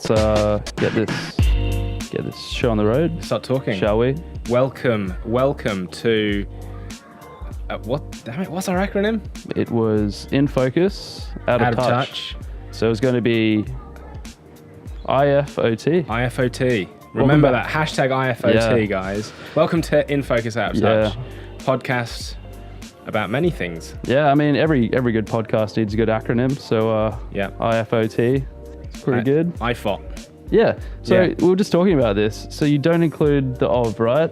Get this show on the road. Start talking. Shall we? Welcome to what's our acronym? It was in focus, out of touch. So it was going to be IFOT. IFOT. Remember that hashtag IFOT, guys. Welcome to In Focus, Out of Touch, podcast about many things. Yeah, I mean every good podcast needs a good acronym. So IFOT, it's pretty good. IFOT. Yeah. So we were just talking about this. So you don't include the of, right?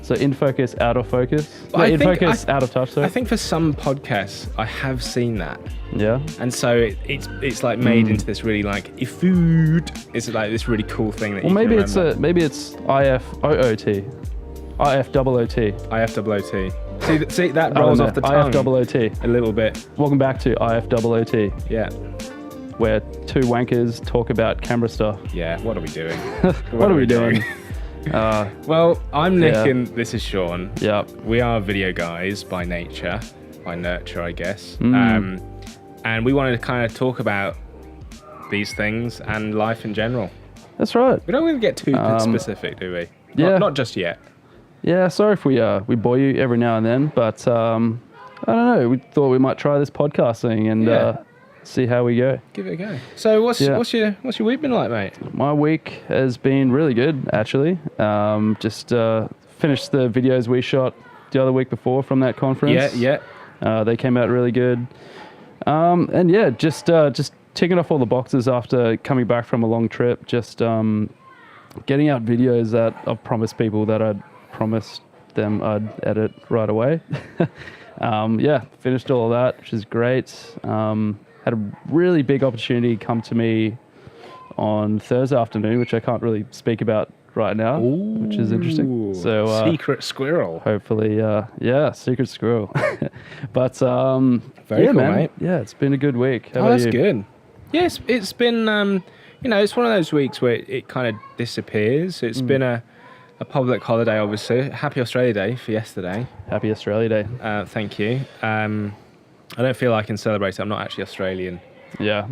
So in focus, out of focus. Out of touch. Sorry. I think for some podcasts, I have seen that. Yeah. And so it's like made into this really like IFOT. It's like this really cool thing that. Well, maybe it's IFOOT, IFOOT. IFOOT. See that rolls off the tongue. IFOOT. A little bit. Welcome back to IFOOT. Yeah. Where two wankers talk about camera stuff. Yeah. What are we doing? What are we doing? Well, I'm Nick and this is Sean. Yeah. We are video guys by nature, by nurture, I guess. And we wanted to kind of talk about these things and life in general. That's right. We don't really get too specific, do we? Yeah. Not just yet. Yeah, sorry if we bore you every now and then, but I don't know. We thought we might try this podcasting and see how we go. Give it a go. So what's your week been like, mate? My week has been really good, actually. Just finished the videos we shot the other week before from that conference. Yeah. They came out really good. And yeah, just ticking off all the boxes after coming back from a long trip. Just getting out videos that I've promised people that I'd promised them I'd edit right away. Finished all of that, which is great. Had a really big opportunity come to me on Thursday afternoon, which I can't really speak about right now, which is interesting. So secret squirrel. Hopefully, secret squirrel. But very cool, man. Mate. Yeah, it's been a good week. How about that's you? Good. Yes, it's been it's one of those weeks where it kind of disappears. It's been a public holiday, obviously. Happy Australia Day for yesterday. Happy Australia Day. Thank you. I don't feel I can celebrate it. I'm not actually Australian. Yeah.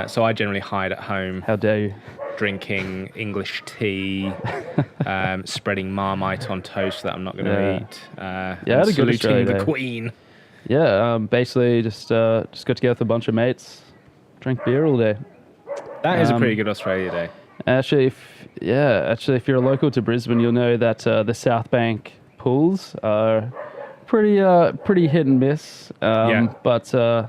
So I generally hide at home. How dare you? Drinking English tea, spreading Marmite on toast that I'm not going to eat. I had a good Australia Saluting the Day. Queen. Yeah, basically just got together with a bunch of mates, drank beer all day. That is a pretty good Australia Day. Actually, if you're local to Brisbane, you'll know that the South Bank pools are pretty hit and miss. But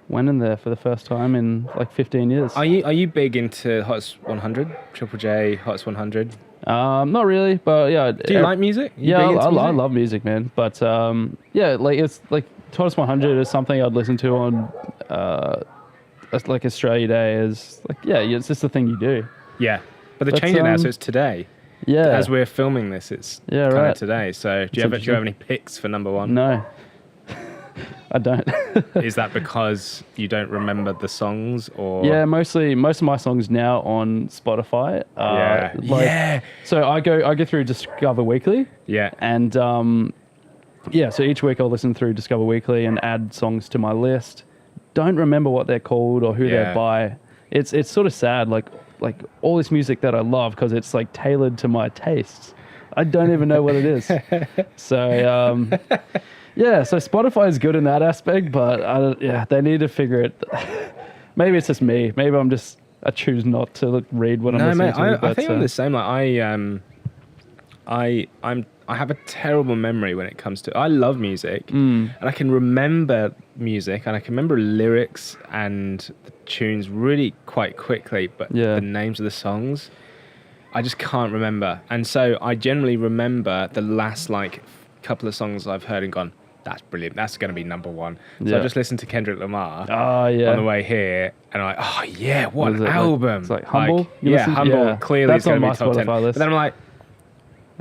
went in there for the first time in like 15 years. Are you big into Hottest 100, Triple J, Hottest 100? Not really, but yeah. Do you like music? I love music, man. But it's like Hottest 100 is something I'd listen to on like Australia Day is like it's just the thing you do. Yeah, but they changed it now, so it's today. Yeah. As we're filming this, it's kind of today. So do you have any picks for number one? No, I don't. Is that because you don't remember the songs, or? Yeah, most of my songs now on Spotify. So I go through Discover Weekly. Yeah. And so each week I'll listen through Discover Weekly and add songs to my list. Don't remember what they're called or who they're by. It's sort of sad, like all this music that I love because it's like tailored to my tastes. I don't even know what it is. So so Spotify is good in that aspect, but they need to figure it. Maybe it's just me. Maybe I choose not to read what I'm listening to. I think I'm the same. Like I have a terrible memory when it comes to. I love music, and I can remember music, and I can remember lyrics and the tunes really quite quickly. But the names of the songs, I just can't remember. And so I generally remember the last couple of songs I've heard and gone, that's brilliant. That's going to be number one. So I just listened to Kendrick Lamar on the way here, and I'm like, what an album! It's like Humble. Humble. Clearly, it's going to be top 10. List. But then I'm like.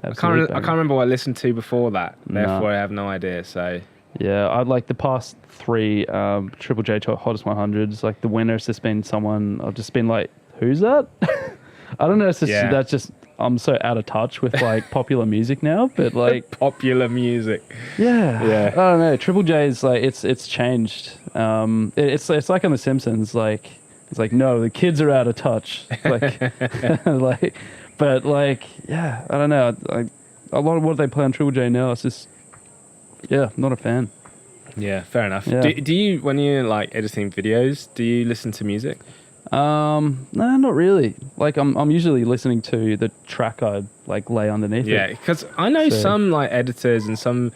I can't remember what I listened to before that. Therefore, I have no idea. So I'd like the past three Triple J Hottest 100s. Like the winner's just been someone. I've just been like, who's that? I don't know. It's just that's just I'm so out of touch with like popular music now. But like popular music. Yeah. I don't know. Triple J is like it's changed. It's like on The Simpsons. Like It's like, no, the kids are out of touch. Like, yeah, I don't know. A lot of what they play on Triple J now, it's just, yeah, not a fan. Yeah, fair enough. Yeah. Do you, when you're like editing videos, do you listen to music? No, not really. Like, I'm usually listening to the track I like lay underneath it. Yeah, because I know some like editors and some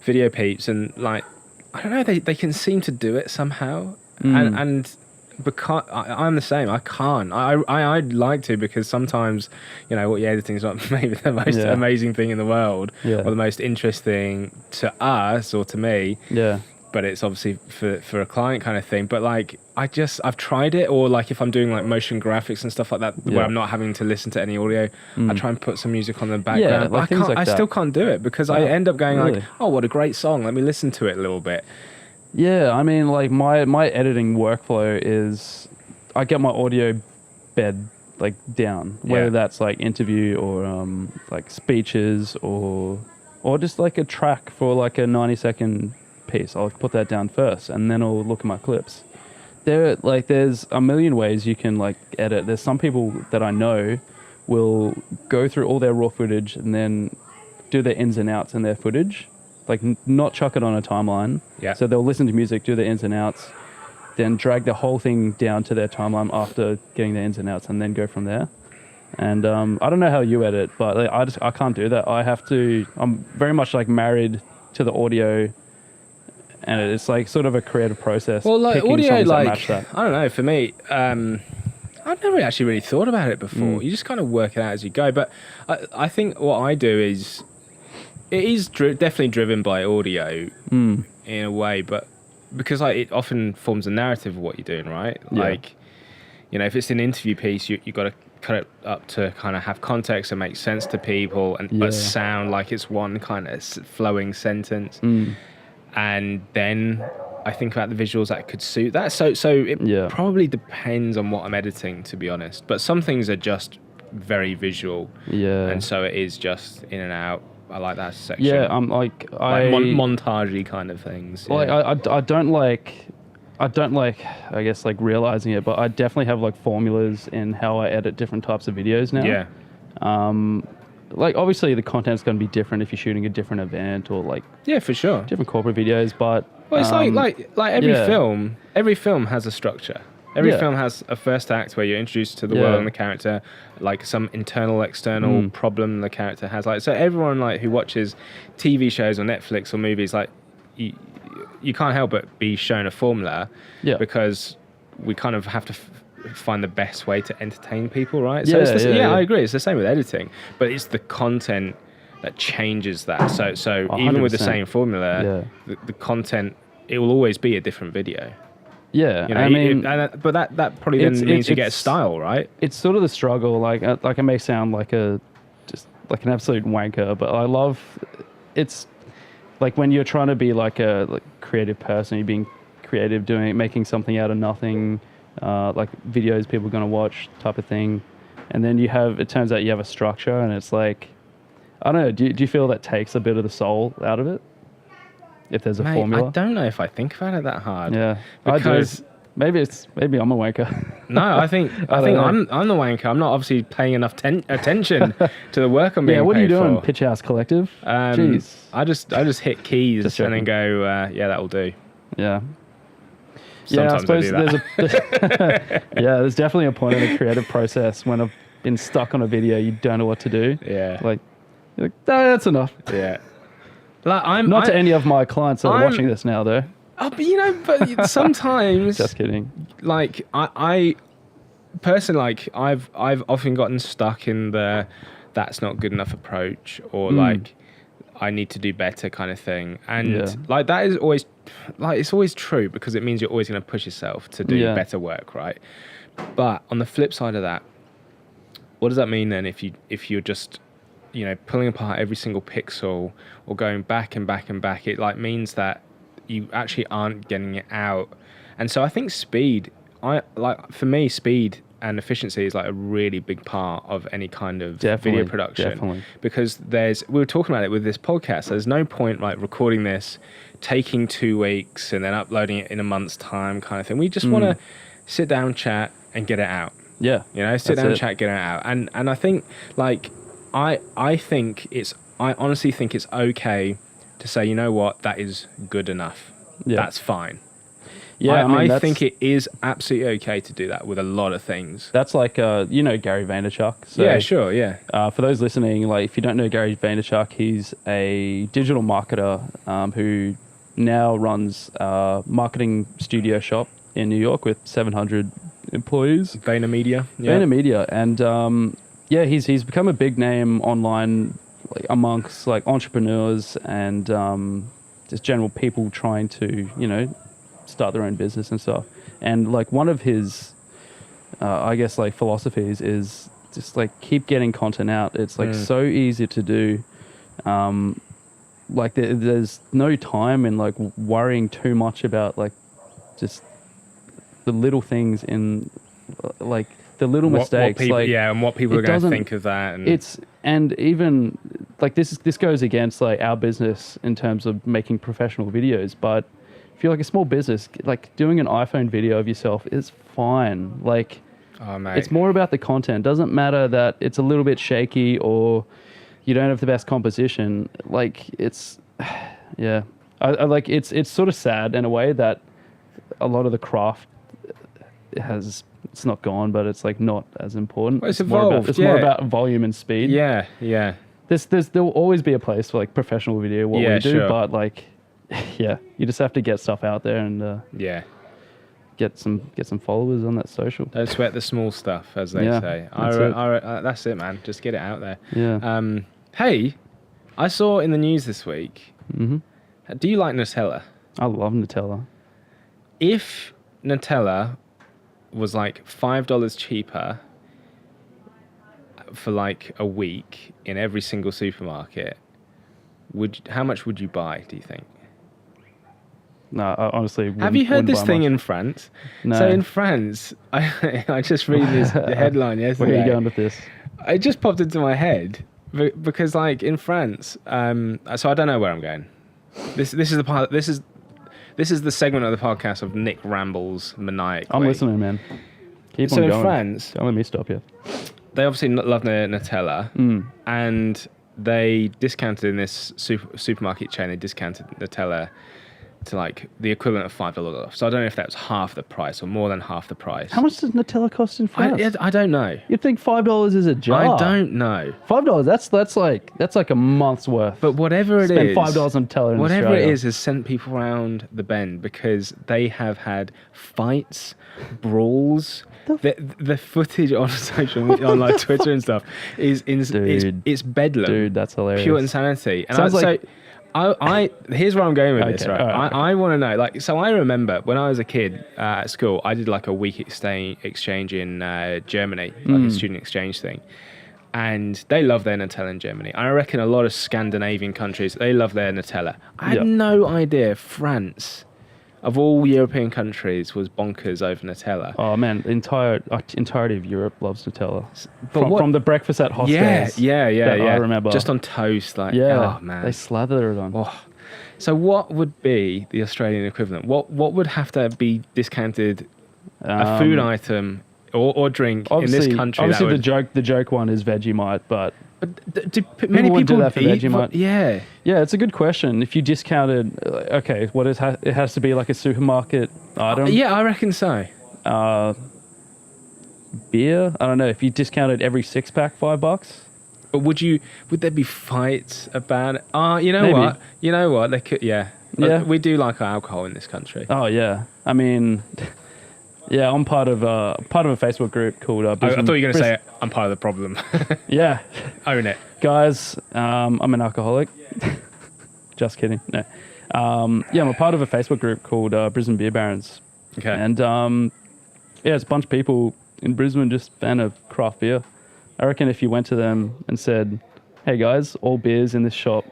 video peeps, and like, I don't know, they can seem to do it somehow, and because I'm the same, I can't. I'd like to, because sometimes, you know, what you're editing is not maybe the most amazing thing in the world, or the most interesting to us or to me. Yeah. But it's obviously for a client kind of thing. But like, I've tried it, or like if I'm doing like motion graphics and stuff like that, where I'm not having to listen to any audio, I try and put some music on the background. Yeah, like but I still can't do it, because I end up going like, oh, what a great song, let me listen to it a little bit. Yeah, I mean, like my editing workflow is, I get my audio bed like down, whether that's like interview or like speeches or just like a track for like a 90-second piece. I'll put that down first, and then I'll look at my clips. There's a million ways you can like edit. There's some people that I know will go through all their raw footage and then do their ins and outs in their footage, like not chuck it on a timeline. Yeah. So they'll listen to music, do their ins and outs, then drag the whole thing down to their timeline after getting their ins and outs, and then go from there. And I don't know how you edit, but like, I can't do that. I'm very much like married to the audio, and it's like sort of a creative process. Well, like audio, like, match that. I don't know, for me, I've never actually really thought about it before. You just kind of work it out as you go. But I think what I do is, it is definitely driven by audio in a way, but because like it often forms a narrative of what you're doing, right? Yeah. Like, you know, if it's an interview piece, you got to cut it up to kind of have context and make sense to people, and but sound like it's one kind of flowing sentence. And then I think about the visuals that could suit that. So it probably depends on what I'm editing, to be honest. But some things are just very visual. Yeah. And so it is just in and out. I like that section. Yeah, I'm like montage-y kind of things. Like I don't like, I guess, like realizing it, but I definitely have like formulas in how I edit different types of videos now. Yeah. Like obviously the content's going to be different if you're shooting a different event or like for sure different corporate videos, but it's like every film has a structure. Every film has a first act where you're introduced to the world and the character, like some internal, external problem the character has. Like, so everyone like who watches TV shows or Netflix or movies, like you can't help but be shown a formula, because we kind of have to find the best way to entertain people, right? So I agree. It's the same with editing, but it's the content that changes that. So 100%. Even with the same formula, the content, it will always be a different video. Yeah, you know, I mean, but that probably then means you get a style, right? It's sort of the struggle. Like it may sound like just like an absolute wanker, but I love it's like when you're trying to be like a creative person, you're being creative, making something out of nothing. Like videos people are going to watch type of thing, and then it turns out you have a structure, and it's like, I don't know, do you feel that takes a bit of the soul out of it if there's a formula? I don't know if I think about it that hard. Yeah, because maybe I'm a wanker. No, I think I'm the wanker. I'm not obviously paying enough attention to the work I'm being paid for. What are you doing, Pitch House Collective? Jeez. I just hit keys and then go, that'll do. Yeah. Sometimes I suppose there's definitely a point in the creative process when I've been stuck on a video, you don't know what to do. Yeah. Like no, that's enough. Yeah. Like not to any of my clients that are watching this now, though. Oh, but sometimes. Just kidding. Like I personally, like I've often gotten stuck in the that's not good enough approach, or like I need to do better kind of thing, and like that is always like it's always true, because it means you're always going to push yourself to do better work, right? But on the flip side of that, what does that mean then if you're just, you know, pulling apart every single pixel or going back and back and back? It like means that you actually aren't getting it out. And so I think speed for me, speed and efficiency is like a really big part of any kind of video production. Definitely. Because we were talking about it with this podcast. There's no point like recording this, taking 2 weeks and then uploading it in a month's time kind of thing. We just want to sit down, chat, and get it out. Yeah. You know, sit down and chat, get it out. And I think, like, I honestly think it's okay to say, you know what, that is good enough. Yeah. That's fine. Yeah, I think it is absolutely okay to do that with a lot of things. That's like, you know, Gary Vaynerchuk. So, yeah, sure, yeah. For those listening, like, if you don't know Gary Vaynerchuk, he's a digital marketer who now runs a marketing studio shop in New York with 700 employees. VaynerMedia. Yeah. VaynerMedia. And, yeah, he's become a big name online, like, amongst, like, entrepreneurs and just general people trying to, you know, start their own business and stuff. And like one of his I guess like philosophies is just like keep getting content out. It's like so easy to do. Like there's no time in like worrying too much about like just the little things in like the little mistakes. What people, like, and what people are going to think of that. And even like this goes against like our business in terms of making professional videos, but if you're like a small business, like doing an iPhone video of yourself is fine. Like, it's more about the content. Doesn't matter that it's a little bit shaky or you don't have the best composition. Like it's, yeah, I like it's sort of sad in a way that a lot of the craft it's not gone, but it's like not as important. Well, it's evolved. It's more about volume and speed. Yeah, yeah. There'll always be a place for like professional video, what we do, sure. But like. Yeah, you just have to get stuff out there and get some followers on that social. Don't sweat the small stuff, as they say. That's it, man. Just get it out there. Yeah. Hey, I saw in the news this week. Mm-hmm. Do you like Nutella? I love Nutella. If Nutella was like $5 cheaper for like a week in every single supermarket, how much would you buy? Do you think? No, I honestly have you heard this thing in France? No. So in France, I just read the headline yesterday. Where are you going with this? It just popped into my head because, like, in France, so I don't know where I'm going. This is the part. This is the segment of the podcast of Nick rambles maniacally. I'm listening, man. Keep on going. So in France, don't let me stop you. They obviously love their Nutella, and they discounted in this supermarket chain. They discounted Nutella to like the equivalent of $5 off. So I don't know if that was half the price or more than half the price. How much does Nutella cost in France? I don't know. You'd think $5 is a jar. I don't know. $5. That's like a month's worth. But whatever it is, spend $5 on Nutella in whatever Australia. It is has sent people around the bend because they have had fights, brawls. The footage on social media, on like Twitter and stuff is it's bedlam. Dude, that's hilarious. Pure insanity. And here's where I'm going with this, right? I want to know, like, so I remember when I was a kid at school, I did like a week exchange in Germany, like a student exchange thing. And they love their Nutella in Germany. I reckon a lot of Scandinavian countries, they love their Nutella. I had no idea France, of all European countries, was bonkers over Nutella. Oh man, the entirety of Europe loves Nutella. From the breakfast at hostels. Yeah. I remember. Just on toast, like, oh man. They slather it on. Oh. So what would be the Australian equivalent? What would have to be discounted, a food item or drink in this country? Obviously, the joke one is Vegemite, but do many people do that for Vegemite? Yeah, it's a good question. If you discounted, it has to be like a supermarket item. Yeah, I reckon so. Beer, I don't know. If you discounted every 6-pack $5. But would there be fights about it? You know what? They could. Yeah. We do like our alcohol in this country. Oh yeah. I mean. Yeah, I'm part of a Facebook group called I thought you were going to say I'm part of the problem. Yeah. Own it. Guys, I'm an alcoholic. Just kidding. No. I'm a part of a Facebook group called Brisbane Beer Barons. Okay. And it's a bunch of people in Brisbane just fan of craft beer. I reckon if you went to them and said, hey guys, all beers in this shop,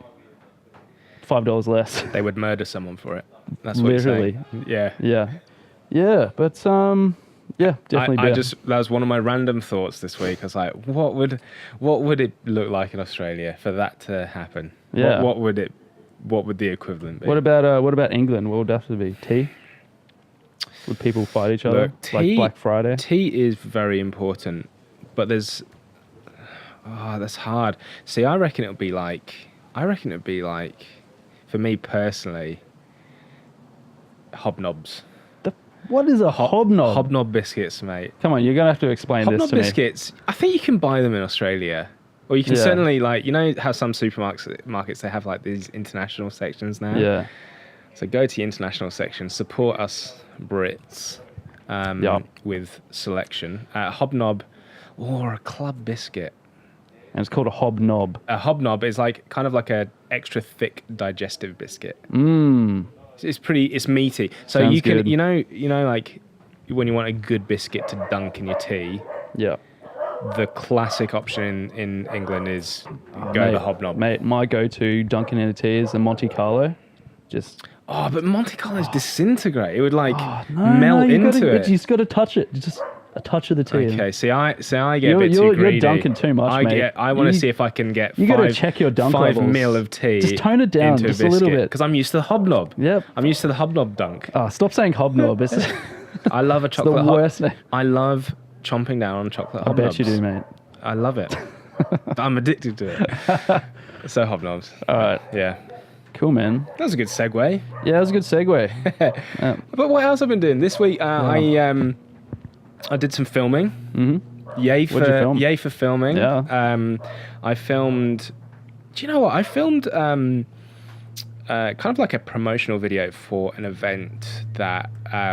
$5 less. They would murder someone for it. That's what literally. Yeah. Yeah, but definitely beer. That was one of my random thoughts this week. I was like, what would it look like in Australia for that to happen? Yeah. What would the equivalent be? What about England? What would that have to be? Tea? Would people fight each other? Look, like Black Friday? Tea is very important, but there's... Oh, that's hard. See, I reckon it'll be like... For me personally, hobnobs. What is a hobnob? Hobnob biscuits, mate. Come on, you're going to have to explain this to me. Hobnob biscuits, I think you can buy them in Australia. Or you can certainly, like, you know how some supermarkets, they have, like, these international sections now? Yeah. So go to the international section, support us Brits with selection. Hobnob or a club biscuit. And it's called a hobnob. A hobnob is like kind of like a extra thick digestive biscuit. It's meaty. So Sounds you can good. you know like when you want a good biscuit to dunk in your tea. Yeah. The classic option in England is the hobnob. Mate, my go-to dunking in a tea is the Monte Carlo. But Monte Carlos disintegrate. It would melt into it. You just got to touch it. Just a touch of the tea. Okay, see, I get a bit too greedy. You're dunking too much, mate. I want to see if I can get you got to check your dunk 5 levels. ml of tea. Just tone it down just a little bit. Because I'm used to the hobnob. Yep. I'm used to the hobnob dunk. Oh, stop saying hobnob. I love a chocolate hobnob. The worst name. I love chomping down on chocolate hobnobs. I bet you do, mate. I love it. I'm addicted to it. So hobnobs. All right. Yeah. Cool, man. That was a good segue. Yeah, that was a good segue. But what else I've been doing this week? I did some filming. Mm-hmm. Yay for filming. Yeah. I filmed. Do you know what? I filmed kind of like a promotional video for an event that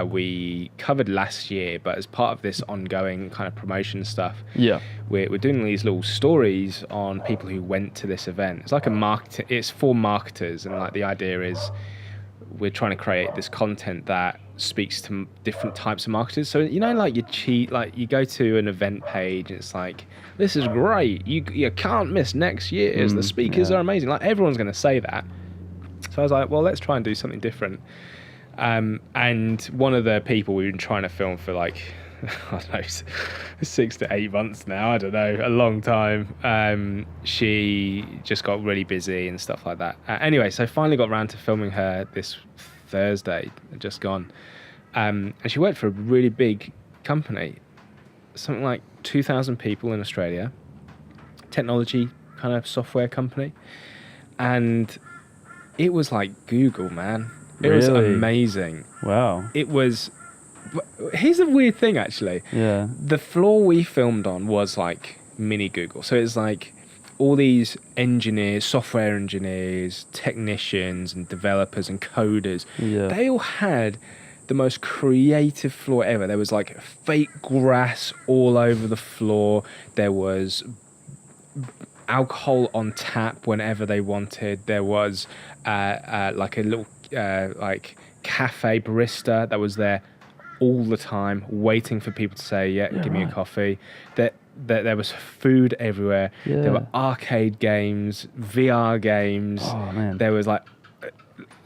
we covered last year, but as part of this ongoing kind of promotion stuff, we're doing these little stories on people who went to this event. It's like it's for marketers, and like the idea is we're trying to create this content that speaks to different types of marketers. So like you go to an event page and it's like, this is great, you can't miss next year's, the speakers are amazing, like everyone's going to say that. So I was like, well, let's try and do something different. And one of the people we've been trying to film for like, I don't know, 6 to 8 months now, I don't know, a long time. She just got really busy and stuff like that. Anyway, so I finally got around to filming her this Thursday, just gone. And she worked for a really big company, something like 2,000 people in Australia, technology kind of software company. And it was like Google, man. It was amazing. Wow. It was... Here's a weird thing, actually. Yeah. The floor we filmed on was like mini Google. So it's like all these engineers, software engineers, technicians and developers and coders. Yeah. They all had the most creative floor ever. There was like fake grass all over the floor. There was alcohol on tap whenever they wanted. There was like a little like cafe barista that was there all the time, waiting for people to say, give me a coffee. There was food everywhere. Yeah. There were arcade games, VR games. Oh, man. There was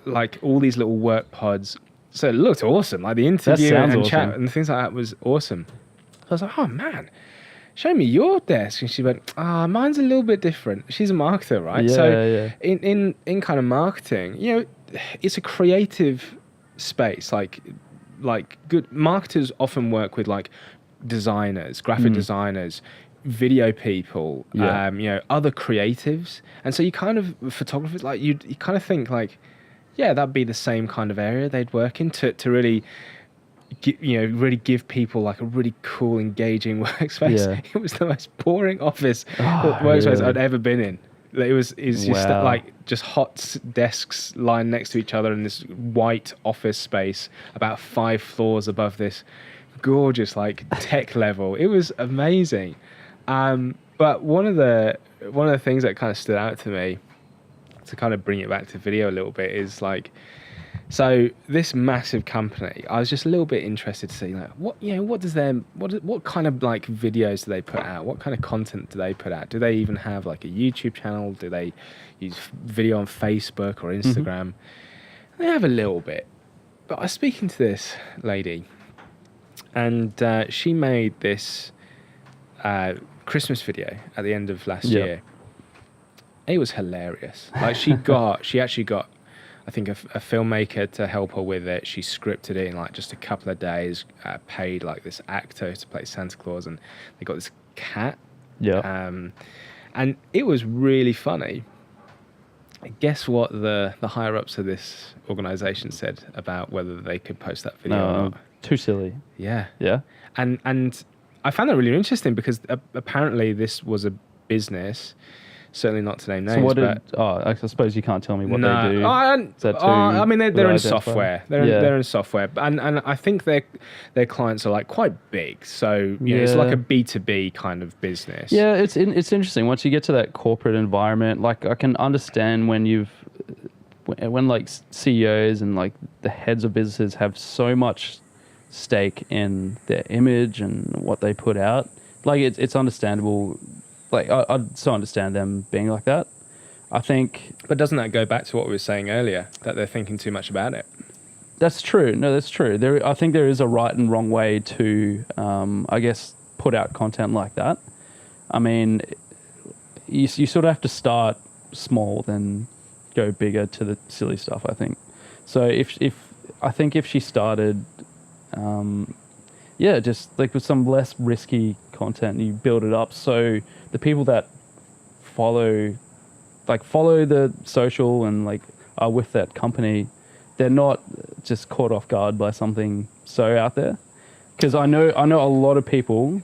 like all these little work pods. So it looked awesome. Like the interview and awesome. chat and things like that was awesome. So I was like, oh man, show me your desk. And she went, mine's a little bit different. She's a marketer, right? Yeah, in kind of marketing, it's a creative space. Like good marketers often work with like designers, graphic designers, video people, other creatives. And so you kind of, photographers, like you kind of think like, that'd be the same kind of area they'd work in to really, really give people like a really cool, engaging workspace. Yeah. It was the most boring office workspace I'd ever been in. It's just like just hot desks lined next to each other in this white office space about 5 floors above this gorgeous like tech level. It was amazing. But one of the things that kind of stood out to me, to kind of bring it back to video a little bit, is like, so this massive company, I was just a little bit interested to see like what kind of like videos do they put out? What kind of content do they put out? Do they even have like a YouTube channel? Do they use video on Facebook or Instagram? They have a little bit. But I was speaking to this lady, and she made this Christmas video at the end of last year. It was hilarious. Like she actually got I think a filmmaker to help her with it. She scripted it in like just a couple of days, paid like this actor to play Santa Claus, and they got this cat. Yeah. And it was really funny. Guess what the higher ups of this organization said about whether they could post that video or not? Too silly. Yeah. Yeah. And I found that really interesting because apparently this was a business, certainly not to name names. So I suppose you can't tell me what they do. I mean, they're in software. They're in software, and I think their clients are like quite big. So you know, it's like a B2B kind of business. Yeah, it's interesting. Once you get to that corporate environment, like I can understand when like CEOs and like the heads of businesses have so much stake in their image and what they put out. Like it's understandable. Like I so understand them being like that. I think, but doesn't that go back to what we were saying earlier, that they're thinking too much about it? That's true. No, that's true. I think there is a right and wrong way to, I guess, put out content like that. I mean, you sort of have to start small, then go bigger to the silly stuff, I think. So if she started, just like with some less risky content, you build it up so the people that follow the social and like are with that company, they're not just caught off guard by something so out there. Because I know a lot of people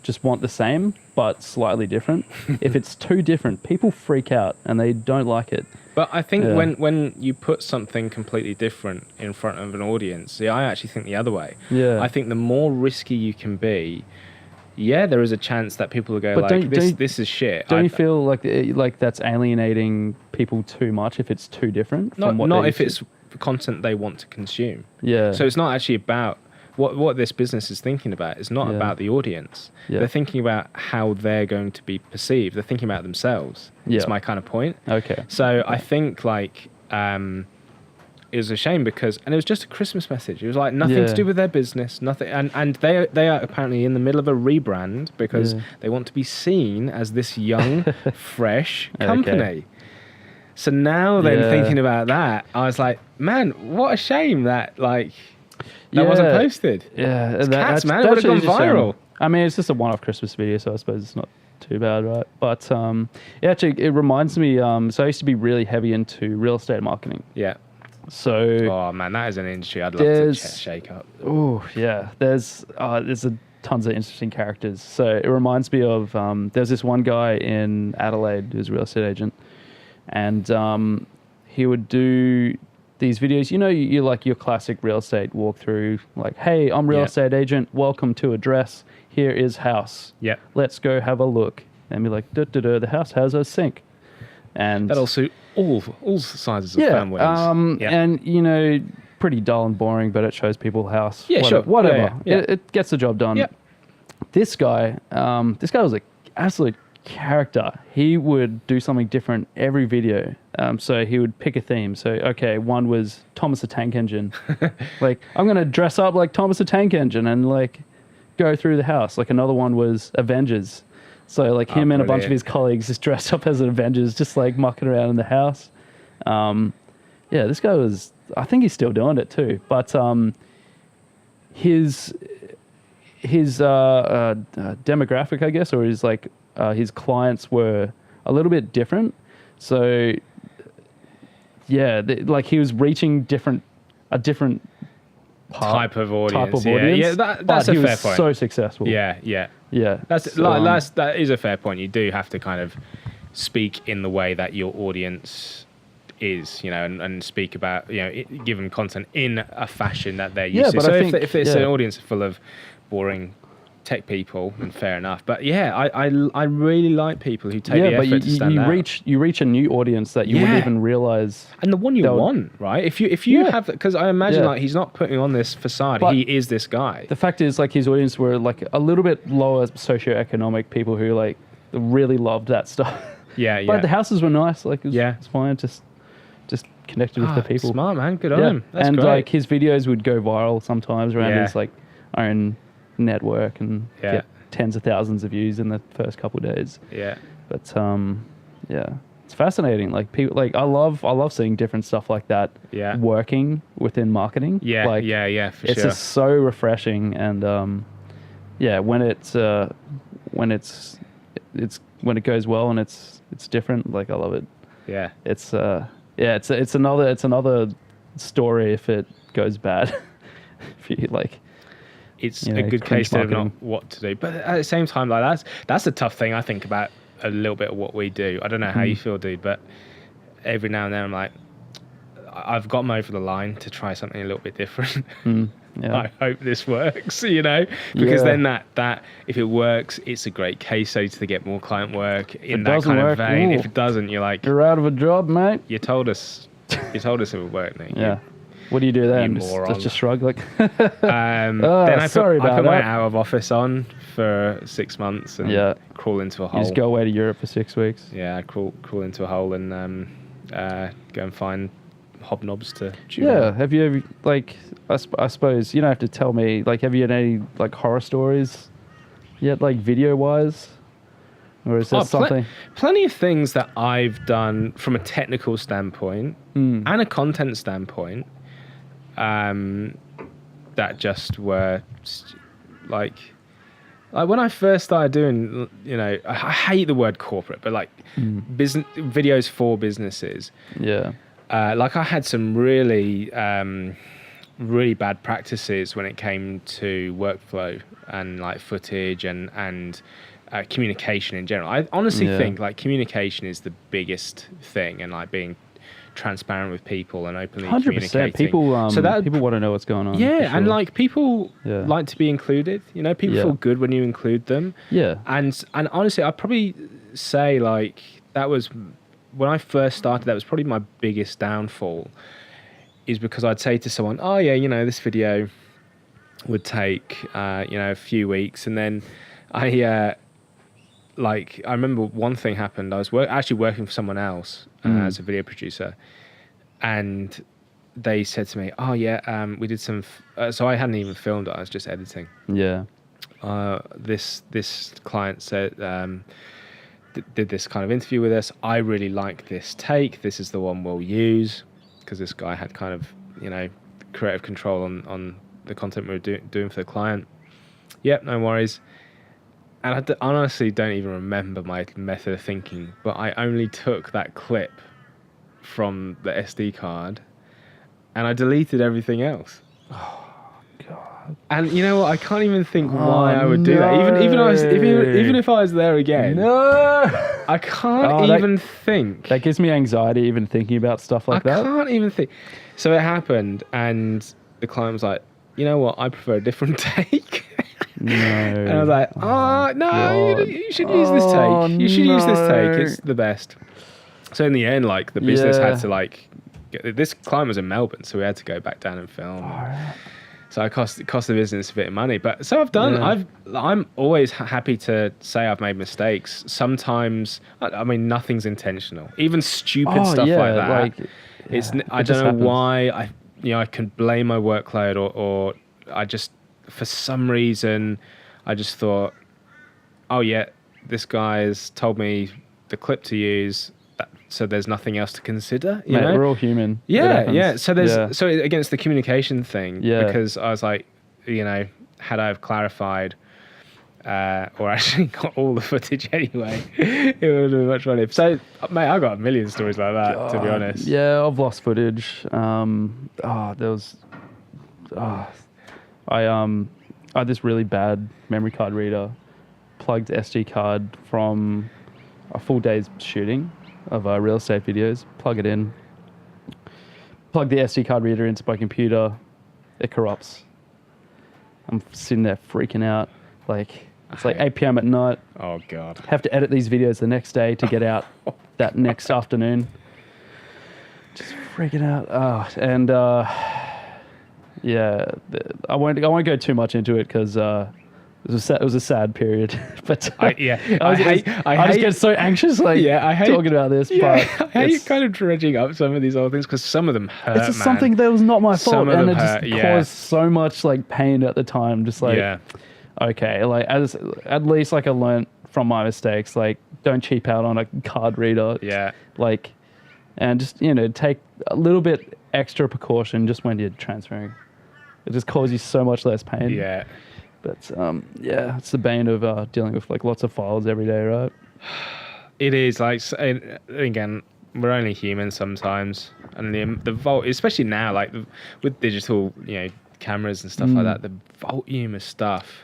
just want the same but slightly different. If it's too different, people freak out and they don't like it. But I think when you put something completely different in front of an audience, I actually think the other way. Yeah. I think the more risky you can be, there is a chance that people will go this is shit. Don't you feel like that's alienating people too much if it's too different? Not if it's content they want to consume. Yeah. So it's not actually about what this business is thinking about. It's not about the audience. Yeah. They're thinking about how they're going to be perceived. They're thinking about themselves. That's my kind of point. Okay. So I think like it was a shame because it was just a Christmas message. It was like nothing to do with their business, nothing. And they are apparently in the middle of a rebrand because they want to be seen as this young, fresh company. Okay. So now then thinking about that, I was like, man, what a shame that like that wasn't posted. Yeah, it's cats, man. It would have gone viral. I mean, it's just a one-off Christmas video, so I suppose it's not too bad, right? But actually, it reminds me. So I used to be really heavy into real estate marketing. Yeah. So. Oh man, that is an industry I'd love to shake up. Oh yeah, there's tons of interesting characters. So it reminds me of there's this one guy in Adelaide who's a real estate agent, and he would do these videos. You know, you like your classic real estate walkthrough, like, hey, I'm real estate agent. Welcome to address. Here is house. Yeah. Let's go have a look. And be like, the house has a sink. And that'll suit all sizes of families. And, you know, pretty dull and boring, but it shows people house. Yeah, sure. Whatever. Yeah. It gets the job done. Yeah. This guy was an absolute character. He would do something different every video. So he would pick a theme. So, okay, one was Thomas the Tank Engine. Like, I'm going to dress up like Thomas the Tank Engine and, like, go through the house. Like, another one was Avengers. So, like, him and a bunch of his colleagues just dressed up as Avengers, just, like, mucking around in the house. This guy was... I think he's still doing it, too. But his demographic, I guess, or his, like... his clients were a little bit different. So, like he was reaching a different type of audience. Yeah, that's a fair point. So successful. Yeah. That is a fair point. You do have to kind of speak in the way that your audience is, you know, and speak about, you know, give them content in a fashion that they're used to. So if it's an audience full of boring tech people, and fair enough. But I really like people who take the effort to stand out. You reach a new audience that you wouldn't even realize. And the one you want, right? If you have, because I imagine like he's not putting on this facade. But he is this guy. The fact is, like, his audience were like a little bit lower socioeconomic people who like really loved that stuff. But the houses were nice. Like, it's fine. Just connected with the people. Smart, man. Good on him. That's great. Like his videos would go viral sometimes around his like own network and get tens of thousands of views in the first couple of days. But it's fascinating. Like people, like I love seeing different stuff like that. Yeah. Working within marketing. Yeah. Like, Yeah. For it's sure. just so refreshing, and yeah, when it goes well and it's different. Like I love it. Yeah. It's it's another story if it goes bad. If you like. It's a good case study of not what to do, but at the same time, like that's a tough thing I think about a little bit of what we do. I don't know how you feel, dude, but every now and then I'm like, I've got them over the line to try something a little bit different. Yeah. I hope this works, because then that if it works, it's a great case study to get more client work in that kind of vein. If it doesn't, you're like, you're out of a job, mate. You told us it would work, mate. Yeah. What do you do then? Just shrug like. Then I put my out of office on for 6 months and crawl into a hole. You just go away to Europe for 6 weeks. Yeah, I crawl into a hole and go and find hobnobs to tune on. Have you ever, like, I suppose you don't have to tell me, like, have you had any like horror stories yet, like video wise? Or is that something? Plenty of things that I've done from a technical standpoint and a content standpoint. That just were like when I first started doing, I hate the word corporate, but like business videos for businesses. Yeah. Like I had some really, really bad practices when it came to workflow and like footage and communication in general. I honestly think like communication is the biggest thing, and like being transparent with people and openly 100%. Communicating. People want to know what's going on. Yeah, and like people like to be included. People feel good when you include them. Yeah. And honestly, I'd probably say like that was when I first started. That was probably my biggest downfall, is because I'd say to someone, "Oh yeah, this video would take a few weeks," and then I remember one thing happened. I was actually working for someone else as a video producer, and they said to me, "Oh yeah, we did some." So I hadn't even filmed it; I was just editing. Yeah. This client said did this kind of interview with us. I really like this take. This is the one we'll use, because this guy had kind of creative control on the content we were doing for the client. Yep, no worries. And I honestly don't even remember my method of thinking, but I only took that clip from the SD card and I deleted everything else. Oh, God. And you know what? I can't even think why I would do that. Even if I was there again. No! I can't even think. That gives me anxiety even thinking about stuff like that. I can't even think. So it happened, and the client was like, "You know what? I prefer a different take." No. And I was like, no, you should use this take. You should use this take. It's the best. So in the end, like the business had to this client was in Melbourne, so we had to go back down and film. So it cost the business a bit of money. But so I've done. I'm always happy to say I've made mistakes. Sometimes, I mean, nothing's intentional. Even stupid stuff like that. I don't know why. I can blame my workload or I just. For some reason, I just thought, oh yeah, this guy's told me the clip to use, so there's nothing else to consider. You know? We're all human. Yeah. So so against the communication thing, because I was like, had I have clarified, or actually got all the footage anyway, it would have been much funnier. So, mate, I've got a million stories like that, to be honest. Yeah, I've lost footage. I had this really bad memory card reader, plugged SD card from a full day's shooting of real estate videos, plug it in, plug the SD card reader into my computer, it corrupts. I'm sitting there freaking out. It's like 8 p.m. at night. Oh, God. Have to edit these videos the next day to get out that next afternoon. Just freaking out. And... yeah, I won't go too much into it because it was a sad period. But I just get so anxious I hate talking about this. Yeah, but I hate kind of dredging up some of these other things because some of them hurt. It's just something that was not my fault, and it just caused so much pain at the time. Just okay, at least I learned from my mistakes. Like, don't cheap out on a card reader. Yeah. Like, and just, take a little bit extra precaution just when you're transferring. It just causes you so much less pain. Yeah. But, it's the bane of dealing with, like, lots of files every day, right? It is, like, again, we're only human sometimes. And the especially now, like, with digital, cameras and stuff like that, the volume of stuff,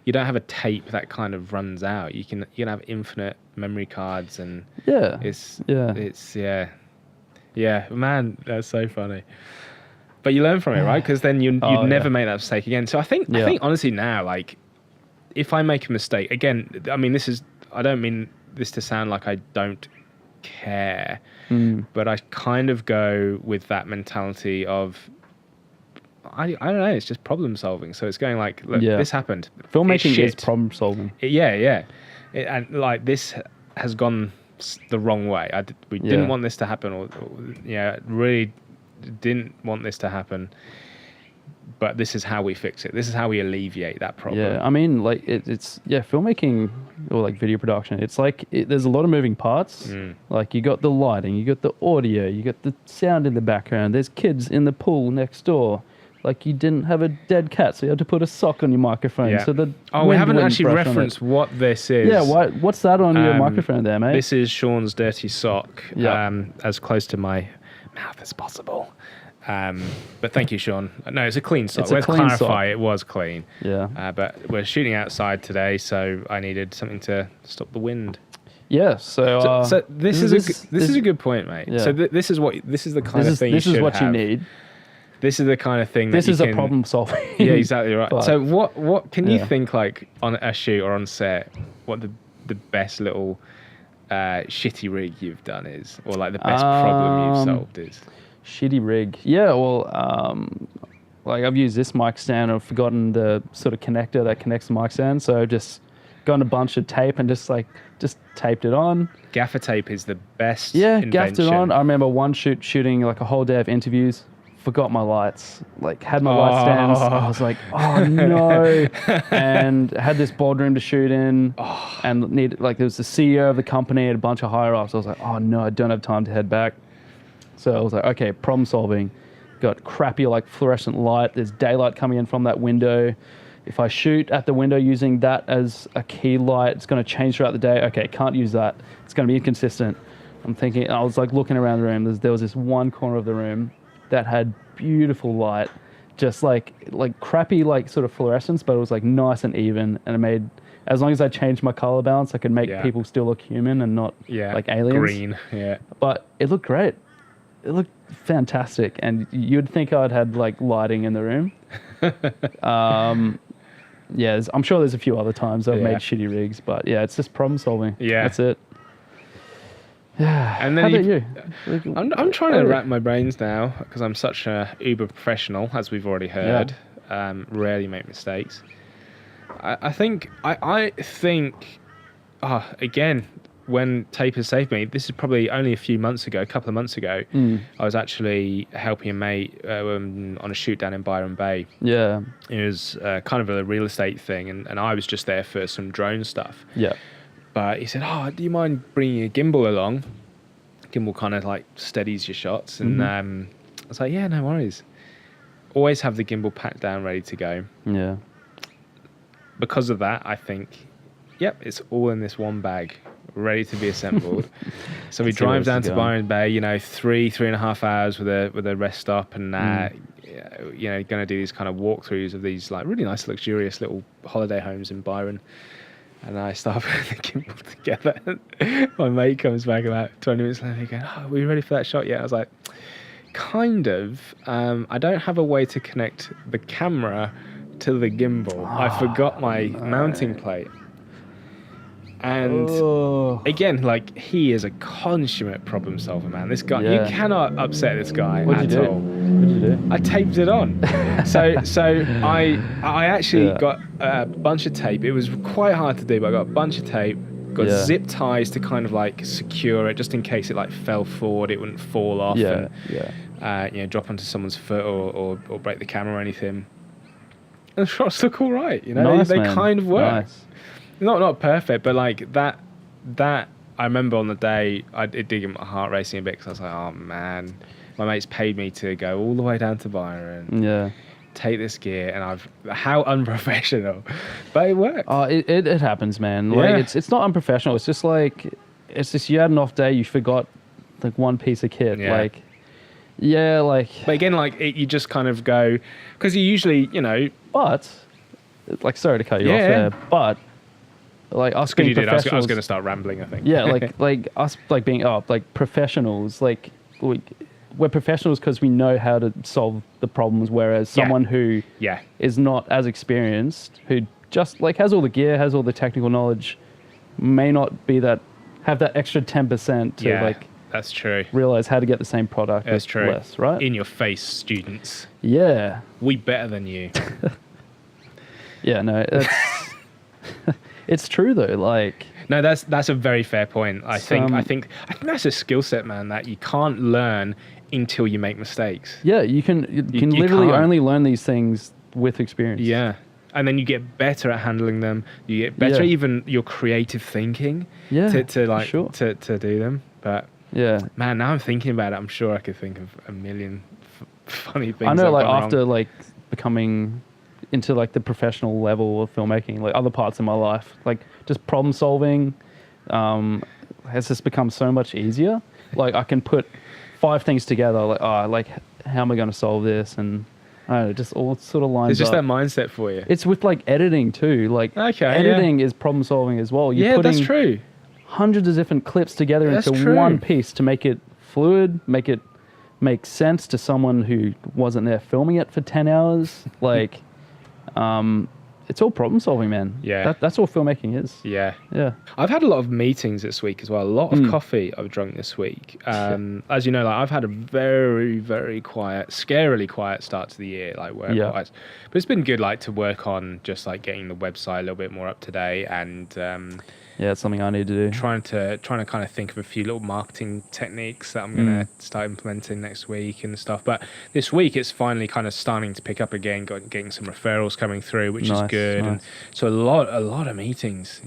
you don't have a tape that kind of runs out. You can have infinite memory cards, and it's man, that's so funny. But you learn from it, right? Because then you'd never make that mistake again. So I think honestly now, like, if I make a mistake again, I mean, I don't mean this to sound like I don't care, but I kind of go with that mentality of, I don't know, it's just problem solving. So it's going like, look, this happened. Filmmaking is problem solving. And like, this has gone the wrong way. We didn't want this to happen, or really didn't want this to happen. But this is how we fix it. This is how we alleviate that problem. Yeah, I mean, like, it's filmmaking or like video production. It's like there's a lot of moving parts. Like, you got the lighting, you got the audio, you got the sound in the background. There's kids in the pool next door. Like, you didn't have a dead cat, so you had to put a sock on your microphone. Yeah. So the we haven't actually referenced what this is. Yeah, what's that on your microphone there, mate? This is Sean's dirty sock, as close to my mouth as possible. But thank you, Sean. No, it's a clean sock. Let's clarify, it was clean. Yeah. But we're shooting outside today, so I needed something to stop the wind. Yeah. So this is a good point, mate. Yeah. So this is the kind of thing you should have. This is what you need. This is the kind of thing. This is a problem solving. Yeah, exactly right. But, so what can you think, like, on a shoot or on set, what the best little shitty rig you've done is, or like the best problem you've solved is? Shitty rig. Yeah, well, like, I've used this mic stand. I've forgotten the sort of connector that connects the mic stand, so I've just gotten a bunch of tape and just taped it on. Gaffer tape is the best. Yeah, gaffed it on. I remember one shooting like a whole day of interviews. Forgot my lights, like, had my light stands. I was like, oh no. And had this boardroom to shoot in, and there was the CEO of the company and a bunch of higher ups. I was like, oh no, I don't have time to head back. So I was like, okay, problem solving. Got crappy, like, fluorescent light. There's daylight coming in from that window. If I shoot at the window using that as a key light, it's going to change throughout the day. Okay, can't use that. It's going to be inconsistent. I'm thinking, I was like looking around the room. There was this one corner of the room that had beautiful light, just like crappy, like, sort of fluorescence, but it was like nice and even, and it made, as long as I changed my color balance, I could make people still look human and not like aliens. Green, but it looked great. It looked fantastic, and you'd think I'd had, like, lighting in the room. I'm sure there's a few other times I've made shitty rigs, but it's just problem solving. Yeah, that's it. Yeah. And then how about you? I'm trying to wrap my brains now, because I'm such a uber professional, as we've already heard. Rarely make mistakes. I think again, when tape has saved me, this is probably only a couple of months ago. I was actually helping a mate on a shoot down in Byron Bay. Yeah. It was kind of a real estate thing, and I was just there for some drone stuff. Yeah. But he said, oh, do you mind bringing a gimbal along? Gimbal kind of, like, steadies your shots. And I was like, yeah, no worries. Always have the gimbal packed down, ready to go. Yeah. Because of that, I think, it's all in this one bag, ready to be assembled. So we drive down to Byron Bay, 3.5 hours with a rest stop, and going to do these kind of walkthroughs of these, like, really nice, luxurious little holiday homes in Byron. And I start putting the gimbal together. My mate comes back about 20 minutes later going, oh, are we ready for that shot yet? I was like, kind of. I don't have a way to connect the camera to the gimbal. I forgot my mounting plate. And again, like, he is a consummate problem solver, man. This guy, you cannot upset this guy at all. What did you do? I taped it on. so I actually got a bunch of tape. It was quite hard to do, but I got a bunch of tape. Got zip ties to kind of, like, secure it, just in case it, like, fell forward, it wouldn't fall off. And, drop onto someone's foot or break the camera or anything. And the shots look all right, Nice, they kind of work. Nice. not perfect, but like that I remember on the day it did get my heart racing a bit, because I was like, oh man, my mates paid me to go all the way down to Byron, take this gear, and how unprofessional, but it worked. Oh, it happens, man. Like it's not unprofessional. It's just you had an off day, you forgot like one piece of kit, like. Yeah, like... But again, like, you just kind of go... Because you usually, But, like, sorry to cut you off there, but, like, us being professionals... I was going to start rambling, I think. Yeah, like us, like, being, like, professionals, like, we're professionals because we know how to solve the problems, whereas someone who is not as experienced, who just, like, has all the gear, has all the technical knowledge, may not have that extra 10% to, like... That's true. Realize how to get the same product. That's true. Less, right? In your face, students. Yeah. We better than you. Yeah, no, it's true though. Like, no, that's a very fair point. I think that's a skill set, man, that you can't learn until you make mistakes. Yeah, you can literally only learn these things with experience. Yeah. And then you get better at handling them. You get better even your creative thinking to do them. But yeah, man, now I'm thinking about it, I'm sure I could think of a million funny things. I know, like, after like becoming into like the professional level of filmmaking, like other parts of my life, like just problem solving has just become so much easier. Like, I can put 5 things together, like how am I going to solve this? And I don't know, just all sort of lines up. It's just that mindset for you. It's with like editing too. Like, editing is problem solving as well. You're putting that's true. Hundreds of different clips together into one piece to make it fluid, make it make sense to someone who wasn't there filming it for 10 hours. Like, it's all problem solving, man. Yeah. That's all filmmaking is. Yeah. Yeah. I've had a lot of meetings this week as well. A lot of coffee I've drunk this week. As you know, like, I've had a very, very quiet, scarily quiet start to the year, like work-wise. But it's been good, like, to work on just like getting the website a little bit more up to date, and yeah, it's something I need to do. Trying to kind of think of a few little marketing techniques that I'm going to start implementing next week and stuff. But this week it's finally kind of starting to pick up again, getting some referrals coming through, which is good. And so a lot of meetings,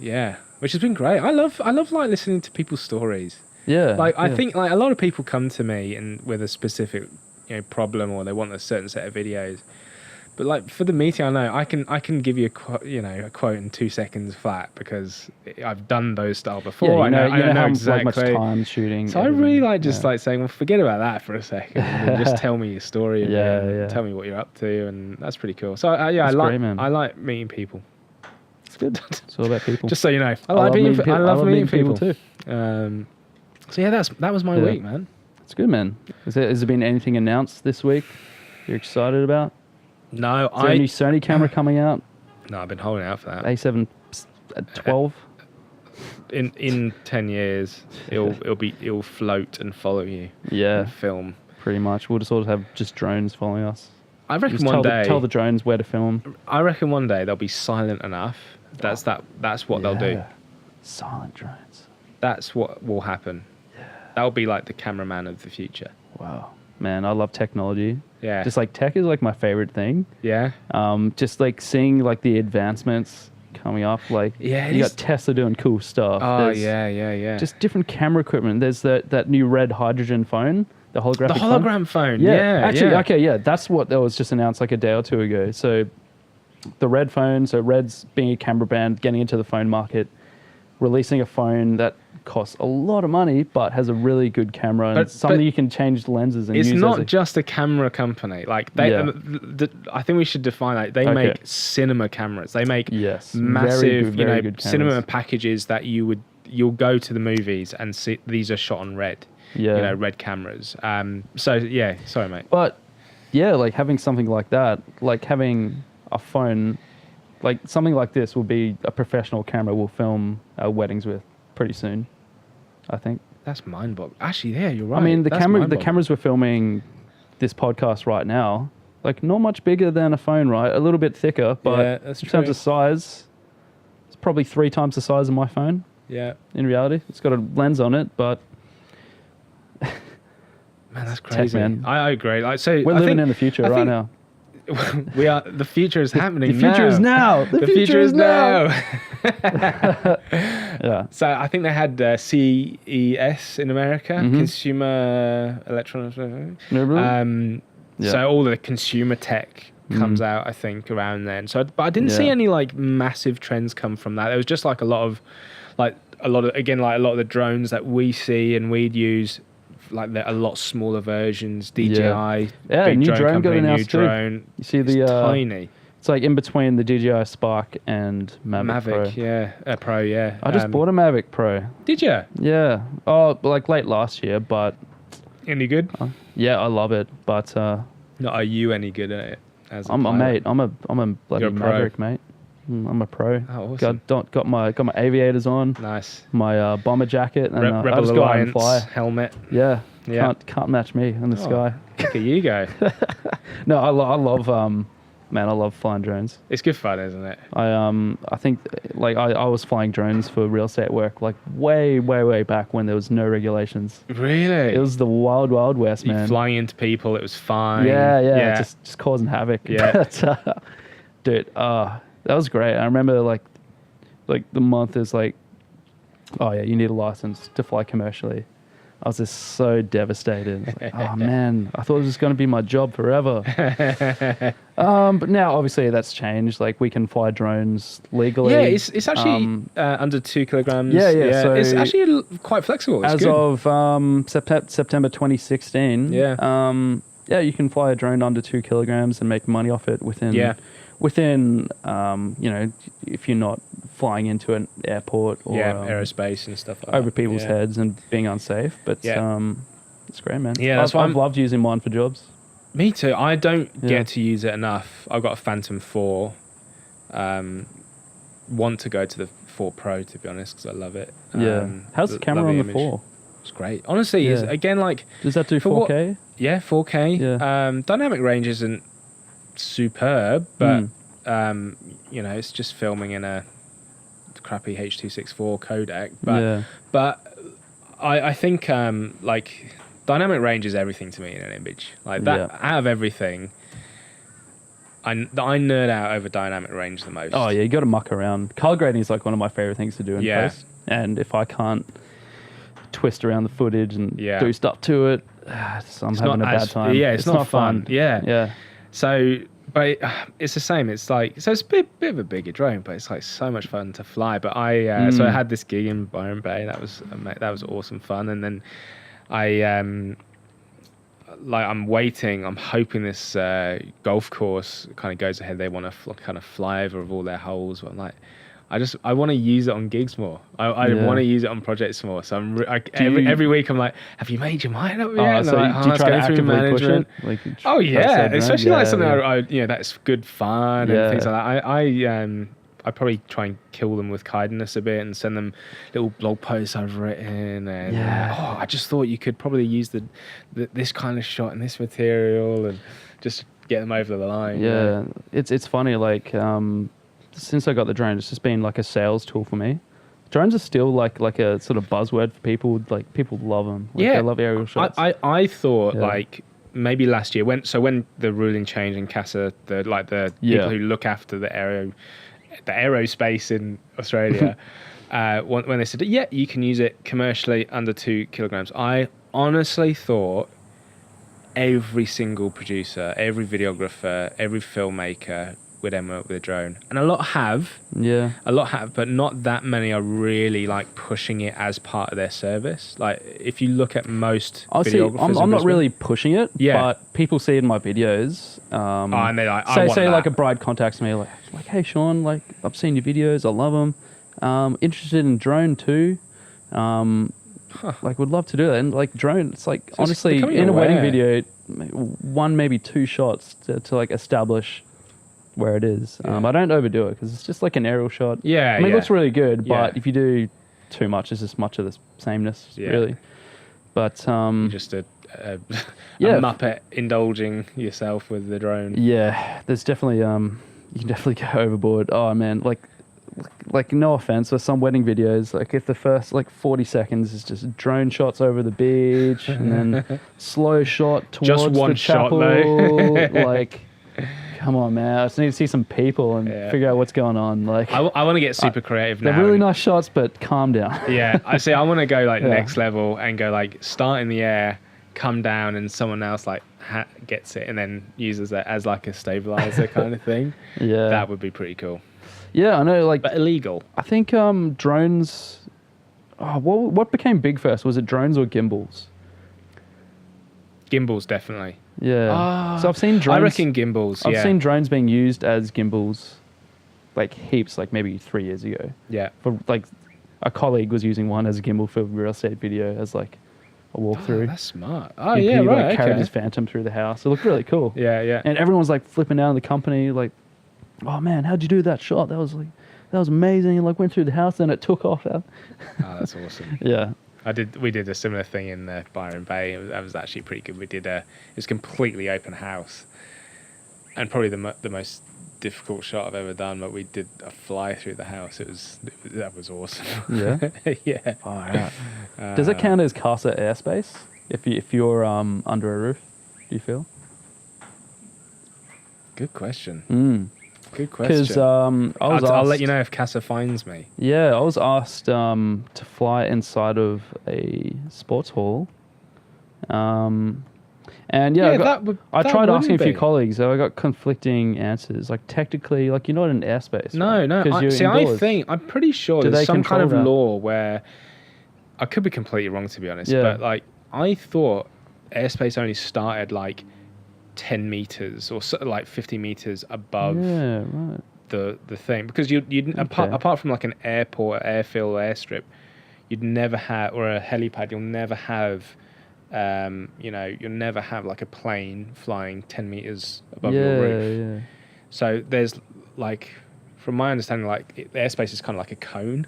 which has been great. I love like listening to people's stories. Yeah. Like, I think like a lot of people come to me and with a specific problem, or they want a certain set of videos. But like, for the meeting, I know I can give you a quote in 2 seconds flat, because I've done those style before. Yeah, I know how exactly. much time shooting. So everything. I really like just like saying, well, forget about that for a second, and just tell me your story. And tell me what you're up to, and that's pretty cool. So I like meeting people. It's good. It's all about people. Just so you know, I love meeting people too. So yeah, that was my week, man. It's good, man. Has there been anything announced this week you're excited about? No, Is there a new Sony camera coming out? No, I've been holding out for that. A7 12. In 10 years, it'll float and follow you. Yeah, and film. Pretty much. We'll just sort of have just drones following us. I reckon one day tell the drones where to film. I reckon one day they'll be silent enough. That's what they'll do. Silent drones. That's what will happen. Yeah. That'll be like the cameraman of the future. Wow. Man, I love technology. Yeah. Just like tech is like my favorite thing. Yeah. Just like seeing like the advancements coming up. Like, you got Tesla doing cool stuff. Oh, yeah. Just different camera equipment. There's that new red hydrogen phone, the holographic phone. Yeah. Actually, okay, yeah. That's what that was just announced like a day or two ago. So the Red phone, so Red's being a camera brand, getting into the phone market, releasing a phone that costs a lot of money but has a really good camera and something you can change the lenses and use. It's not just a camera company. Like they, I think we should define that. They make cinema cameras. They make massive, good cinema packages that you'll go to the movies and see. These are shot on red. Yeah, red cameras. So yeah, sorry, mate. But yeah, like having something like that, like having a phone, like something like this will be a professional camera we'll film our weddings with pretty soon, I think. That's mind-boggling. Actually, yeah, you're right. I mean, the cameras we're filming this podcast right now, like not much bigger than a phone, right? A little bit thicker, but in terms of size, it's probably 3 times the size of my phone. Yeah. In reality, it's got a lens on it, but man, that's crazy. Tech, man. I agree. Like, so we're living in the future right now. we are. The future is happening. The future is now. The future is now. Yeah. So I think they had CES in America, Consumer Electronics. So all the consumer tech comes out, I think, around then. So, but I didn't see any like massive trends come from that. There was just like a lot of the drones that we see and we'd use. Like a lot smaller versions, DJI, big new drone company, got announced too. Drone. You see the tiny. It's like in between the DJI Spark and Mavic Pro. Pro, yeah. I just bought a Mavic Pro. Did you? Yeah. Oh, like late last year, but any good? Yeah, I love it, but not are you any good at it? I'm a bloody Maverick, mate. I'm a pro. Oh, awesome. Got my aviators on. Nice. My bomber jacket and Rebel I just go out and fly. Helmet. Yeah. Can't match me in the sky. Look at you go. No, I love I love flying drones. It's good fun, isn't it? I think like I was flying drones for real estate work like way back when there was no regulations. Really? It was the wild west, man. Flying into people, it was fine. Yeah. Just causing havoc. Yeah. But, dude, that was great. I remember like the month is like, oh yeah, you need a license to fly commercially. I was just so devastated. Like, oh man, I thought it was going to be my job forever. But now obviously that's changed. Like we can fly drones legally. Yeah, it's actually under 2 kilograms. Yeah. So it's actually quite flexible. It's as good. of September 2016. Yeah. You can fly a drone under 2 kilograms and make money off it within if you're not flying into an airport or aerospace and stuff like over that. people's heads and being unsafe. But it's great, man. Yeah, I've loved using mine for jobs. Me too. I don't get to use it enough. I've got a Phantom 4. Want to go to the 4 Pro, to be honest, because I love it. How's the camera on the 4? It's great. Honestly, it's, again, like... Does that do 4K? 4K. Yeah. Dynamic range isn't superb, but it's just filming in a crappy H.264 codec. But I think like dynamic range is everything to me in an image. Like that out of everything, I nerd out over dynamic range the most. Oh yeah, you got to muck around. Color grading is like one of my favorite things to do in post. And if I can't twist around the footage and do stuff to it, I'm having a bad time. Yeah, it's not fun. Yeah. So, but it's the same. It's like, so it's a bit of a bigger drone, but it's like so much fun to fly. But so I had this gig in Byron Bay. That was awesome fun. And then I'm waiting. I'm hoping this golf course kind of goes ahead. They want to kind of fly over of all their holes. But I'm like, I want to use it on gigs more. I want to use it on projects more. So every week I'm like, have you made your mind up yet? So do you try to actively push it? Like, especially like something that's good fun and things like that. I probably try and kill them with kindness a bit and send them little blog posts I've written and I just thought you could probably use this kind of shot and this material and just get them over the line. Yeah, it's funny like. Since I got the drone, it's just been like a sales tool for me. Drones are still like a sort of buzzword for people. Like people love them. They love aerial shots. I thought like maybe last year when the ruling changed in CASA, the people who look after the aerospace in Australia, when they said you can use it commercially under 2 kilograms, I honestly thought every single producer, every videographer, every filmmaker would end up with a drone, and a lot have, but not that many are really like pushing it as part of their service. Like if you look at most videographers, I'm not really pushing it, but people see it in my videos. And they're like, say like a bride contacts me, like, hey Sean, like I've seen your videos, I love them. Interested in drone too. Like would love to do that. And like drone, it's like so honestly in a wedding video, 1 maybe 2 shots to like establish where it is. I don't overdo it because it's just like an aerial shot. I mean, it looks really good, but if you do too much, it's just much of the sameness, really. But you're just a muppet indulging yourself with the drone. Yeah, there's definitely you can definitely go overboard. Oh man, like no offense, with some wedding videos, like if the first like 40 seconds is just drone shots over the beach and then slow shot towards just one the chapel, shot though. like. come on, man. I just need to see some people and figure out what's going on. Like, I want to get super creative now. They're really nice shots, but calm down. Yeah, I want to go like next level and go like start in the air, come down, and someone else like gets it and then uses that as like a stabilizer kind of thing. Yeah, that would be pretty cool. Yeah, I know. Like, but illegal. I think drones. Oh, what became big first? Was it drones or gimbals? Gimbals, definitely. Yeah. So I've seen drones. I reckon gimbals. I've seen drones being used as gimbals, like heaps, like maybe 3 years ago. Yeah. For like, a colleague was using one as a gimbal for real estate video as like a walkthrough. Oh, that's smart. Oh yeah, right. Like, carried his Phantom through the house. It looked really cool. Yeah. And everyone was like flipping out in the company, like, "Oh man, how'd you do that shot? That was amazing." And like went through the house, and it took off. Oh, that's awesome. Yeah. We did a similar thing in Byron Bay. That was actually pretty good. It was completely open house, and probably the most difficult shot I've ever done. But we did a fly through the house. That was awesome. Yeah. Yeah. Oh, right. Does it count as CASA airspace if you're under a roof? Do you feel? Good question. Good question. Because I'll let you know if CASA finds me. Yeah, I was asked to fly inside of a sports hall. And I tried asking a few colleagues, so I got conflicting answers. Like, technically, like, you're not in airspace. No, right? I'm pretty sure there's some kind of law where, I could be completely wrong to be honest, but like, I thought airspace only started like 10 meters or so, like 50 meters above the thing, because you'd apart from like an airport, airfield, airstrip, you'd never have, or a helipad, you'll never have you'll never have like a plane flying 10 meters above your roof. So there's like, from my understanding, like the airspace is kind of like a cone.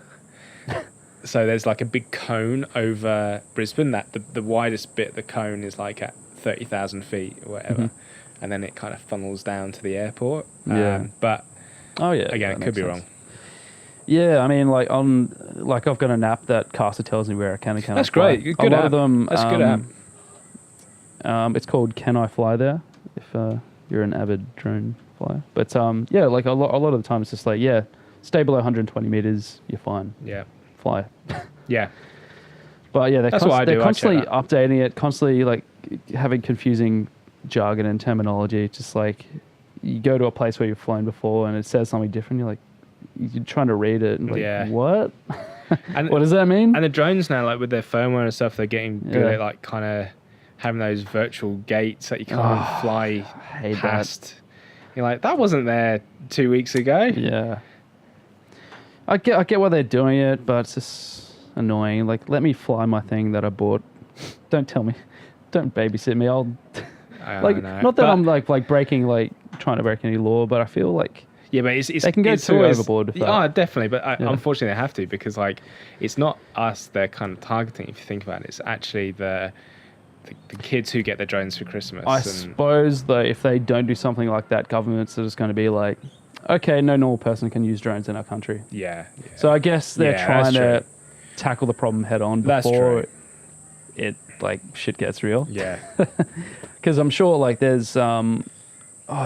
So there's like a big cone over Brisbane, that the widest bit of the cone is like at 30,000 feet or whatever. And then it kind of funnels down to the airport. But again, it could be wrong. Yeah, I mean, like I've got an app that CASA tells me where I can and cannot fly. That's great. Good app. That's a good app. It's called Can I Fly There? If you're an avid drone flyer. But like a lot of the time it's just like, stay below 120 meters, you're fine. Yeah. Fly. Yeah. But yeah, they're constantly updating it, constantly like having confusing jargon and terminology. It's just like, you go to a place where you've flown before and it says something different. You're like, you're trying to read it and like, what? And what does that mean? And the drones now, like with their firmware and stuff, they're getting good at like kind of having those virtual gates that you can't fly past. That. You're like, that wasn't there 2 weeks ago. Yeah. I get why they're doing it, but it's just annoying. Like, let me fly my thing that I bought. Don't babysit me. Not that I'm like breaking, like trying to break any law, but I feel like but they can go too overboard with that. Oh, definitely. But unfortunately, they have to, because like it's not us they're kind of targeting. If you think about it, it's actually the kids who get their drones for Christmas. I suppose though, if they don't do something like that, governments are just going to be like, okay, no normal person can use drones in our country. Yeah. So I guess they're trying to tackle the problem head on before it like shit gets real. Yeah. Because I'm sure like there's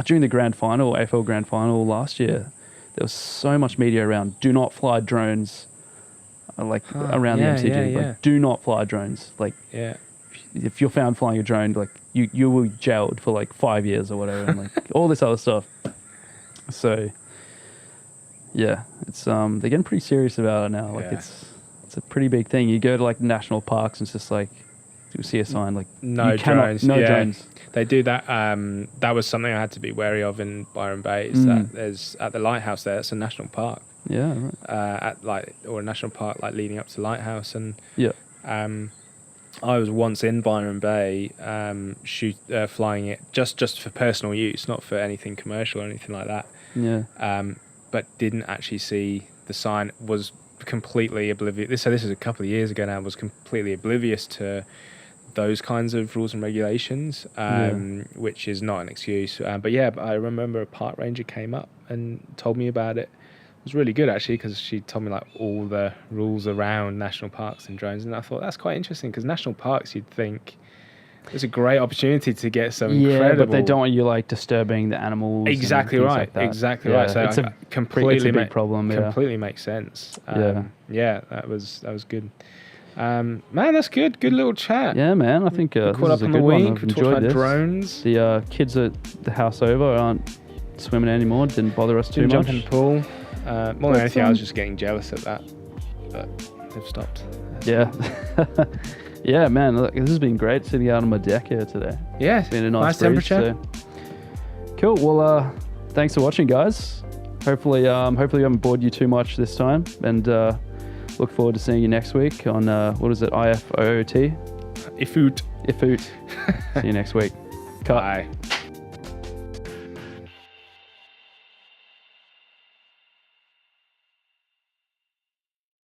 during the grand final, AFL grand final last year, there was so much media around do not fly drones, around the MCG. Like, do not fly drones. Like, if you're found flying a drone, like you will be jailed for like 5 years or whatever, and like all this other stuff. So it's they're getting pretty serious about it now. Like it's a pretty big thing. You go to like national parks and it's just like, you see a sign like no drones. Drones. They do that. That was something I had to be wary of in Byron Bay. Is that there's at the lighthouse there. It's a national park. Yeah. Right. Or a national park like leading up to the lighthouse, and I was once in Byron Bay, flying it just for personal use, not for anything commercial or anything like that. Yeah. But didn't actually see the sign. Was completely oblivious. So this is a couple of years ago now. Was completely oblivious to those kinds of rules and regulations, which is not an excuse. But I remember a park ranger came up and told me about it. It was really good actually, because she told me like all the rules around national parks and drones, and I thought that's quite interesting, because national parks, you'd think It's a great opportunity to get some incredible... Yeah, but they don't want you like disturbing the animals. Exactly right. Like that. Exactly right. So it's a big problem. Completely makes sense. Yeah, that was good. Man, that's good. Good little chat. Yeah, man. I think this caught is up on a the good week. one. I've We talked enjoyed about this. drones. The kids at the house over aren't swimming anymore. Didn't bother us too much. Jump in the pool. More than anything, I was just getting jealous at that. But they've stopped. Yeah. Yeah, man. Look, this has been great sitting out on my deck here today. Yeah. It's been a nice temperature. So. Cool. Well, thanks for watching, guys. Hopefully we haven't bored you too much this time. And look forward to seeing you next week on, what is it, IFOT? IFOT. IFOT. See you next week. Cut. Bye.